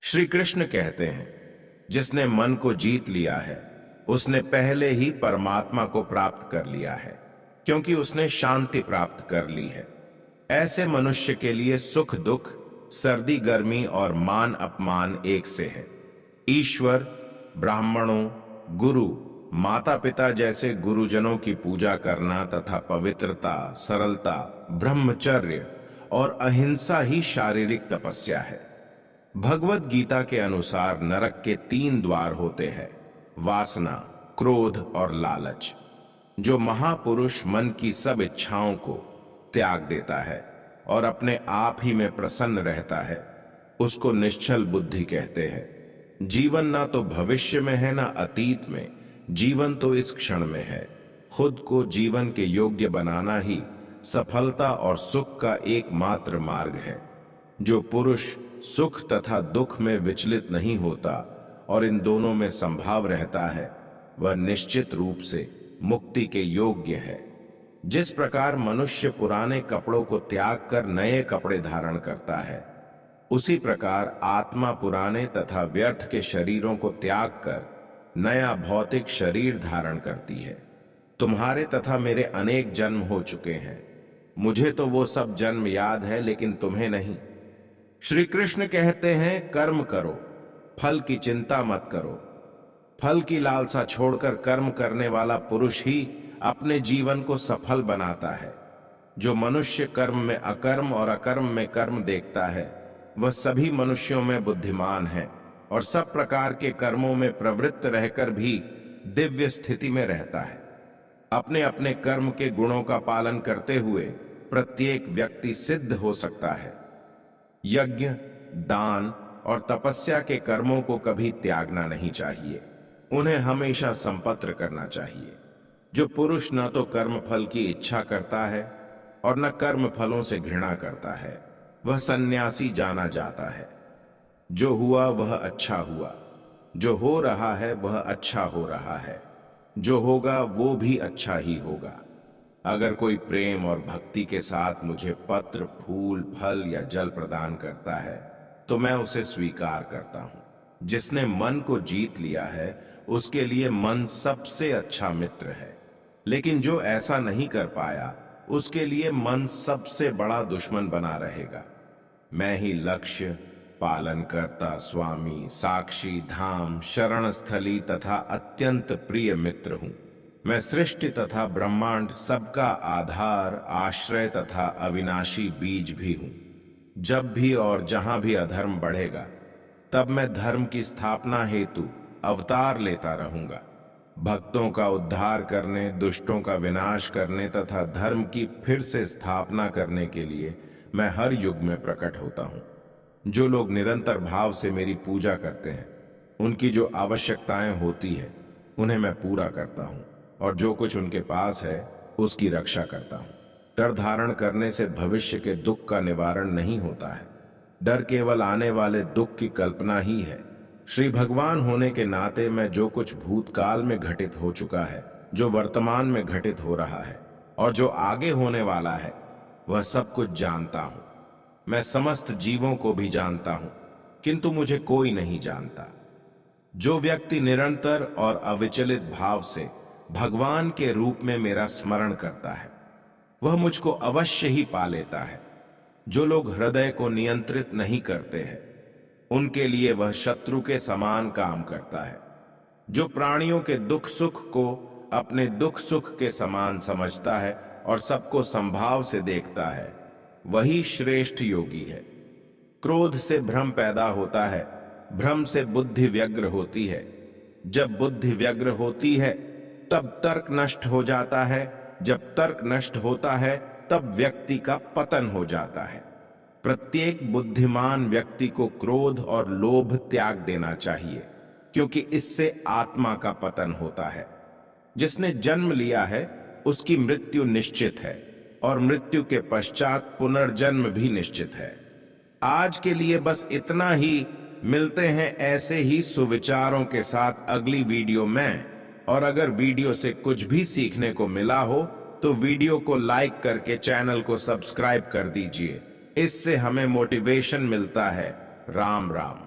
श्री कृष्ण कहते हैं, जिसने मन को जीत लिया है उसने पहले ही परमात्मा को प्राप्त कर लिया है, क्योंकि उसने शांति प्राप्त कर ली है। ऐसे मनुष्य के लिए सुख दुख, सर्दी गर्मी और मान अपमान एक से है। ईश्वर, ब्राह्मणों, गुरु, माता पिता जैसे गुरुजनों की पूजा करना तथा पवित्रता, सरलता, ब्रह्मचर्य और अहिंसा ही शारीरिक तपस्या है। भगवत गीता के अनुसार नरक के 3 द्वार होते हैं, वासना, क्रोध और लालच। जो महापुरुष मन की सब इच्छाओं को त्याग देता है और अपने आप ही में प्रसन्न रहता है, उसको निश्चल बुद्धि कहते हैं। जीवन ना तो भविष्य में है ना अतीत में, जीवन तो इस क्षण में है। खुद को जीवन के योग्य बनाना ही सफलता और सुख का एकमात्र मार्ग है। जो पुरुष सुख तथा दुख में विचलित नहीं होता और इन दोनों में संभाव रहता है, वह निश्चित रूप से मुक्ति के योग्य है। जिस प्रकार मनुष्य पुराने कपड़ों को त्याग कर नए कपड़े धारण करता है, उसी प्रकार आत्मा पुराने तथा व्यर्थ के शरीरों को त्याग कर नया भौतिक शरीर धारण करती है। तुम्हारे तथा मेरे अनेक जन्म हो चुके हैं, मुझे तो वो सब जन्म याद है, लेकिन तुम्हें नहीं। श्री कृष्ण कहते हैं, कर्म करो, फल की चिंता मत करो। फल की लालसा छोड़कर कर्म करने वाला पुरुष ही अपने जीवन को सफल बनाता है। जो मनुष्य कर्म में अकर्म और अकर्म में कर्म देखता है, वह सभी मनुष्यों में बुद्धिमान है और सब प्रकार के कर्मों में प्रवृत्त रहकर भी दिव्य स्थिति में रहता है। अपने अपने कर्म के गुणों का पालन करते हुए प्रत्येक व्यक्ति सिद्ध हो सकता है। यज्ञ, दान और तपस्या के कर्मों को कभी त्यागना नहीं चाहिए, उन्हें हमेशा संपत्र करना चाहिए। जो पुरुष न तो कर्म फल की इच्छा करता है और न कर्म फलों से घृणा करता है, वह सन्यासी जाना जाता है। जो हुआ वह अच्छा हुआ, जो हो रहा है वह अच्छा हो रहा है, जो होगा वो भी अच्छा ही होगा। अगर कोई प्रेम और भक्ति के साथ मुझे पत्र, फूल, फल या जल प्रदान करता है, तो मैं उसे स्वीकार करता हूं। जिसने मन को जीत लिया है, उसके लिए मन सबसे अच्छा मित्र है। लेकिन जो ऐसा नहीं कर पाया, उसके लिए मन सबसे बड़ा दुश्मन बना रहेगा। मैं ही लक्ष्य, पालनकर्ता, स्वामी, साक्षी, धाम, शरण स्थली तथा अत्यंत प्रिय मित्र हूं। मैं सृष्टि तथा ब्रह्मांड सबका आधार, आश्रय तथा अविनाशी बीज भी हूं। जब भी और जहां भी अधर्म बढ़ेगा, तब मैं धर्म की स्थापना हेतु अवतार लेता रहूंगा। भक्तों का उद्धार करने, दुष्टों का विनाश करने तथा धर्म की फिर से स्थापना करने के लिए मैं हर युग में प्रकट होता हूं। जो लोग निरंतर भाव से मेरी पूजा करते हैं, उनकी जो आवश्यकताएं होती है, उन्हें मैं पूरा करता हूं और जो कुछ उनके पास है उसकी रक्षा करता हूं। डर धारण करने से भविष्य के दुख का निवारण नहीं होता है। डर केवल आने वाले दुख की कल्पना ही है। श्री भगवान होने के नाते मैं जो कुछ भूतकाल में घटित हो चुका है, जो वर्तमान में घटित हो रहा है और जो आगे होने वाला है, वह सब कुछ जानता हूं। मैं समस्त जीवों को भी जानता हूं, किंतु मुझे कोई नहीं जानता। जो व्यक्ति निरंतर और अविचलित भाव से भगवान के रूप में मेरा स्मरण करता है, वह मुझको अवश्य ही पा लेता है। जो लोग हृदय को नियंत्रित नहीं करते हैं, उनके लिए वह शत्रु के समान काम करता है। जो प्राणियों के दुख सुख को अपने दुख सुख के समान समझता है और सबको संभाव से देखता है, वही श्रेष्ठ योगी है। क्रोध से भ्रम पैदा होता है, भ्रम से बुद्धि व्यग्र होती है। जब बुद्धि व्यग्र होती है, तब तर्क नष्ट हो जाता है। जब तर्क नष्ट होता है, तब व्यक्ति का पतन हो जाता है। प्रत्येक बुद्धिमान व्यक्ति को क्रोध और लोभ त्याग देना चाहिए, क्योंकि इससे आत्मा का पतन होता है। जिसने जन्म लिया है, उसकी मृत्यु निश्चित है और मृत्यु के पश्चात पुनर्जन्म भी निश्चित है। आज के लिए बस इतना ही। मिलते हैं ऐसे ही सुविचारों के साथ अगली वीडियो में। और अगर वीडियो से कुछ भी सीखने को मिला हो, तो वीडियो को लाइक करके चैनल को सब्सक्राइब कर दीजिए। इससे हमें मोटिवेशन मिलता है। राम राम।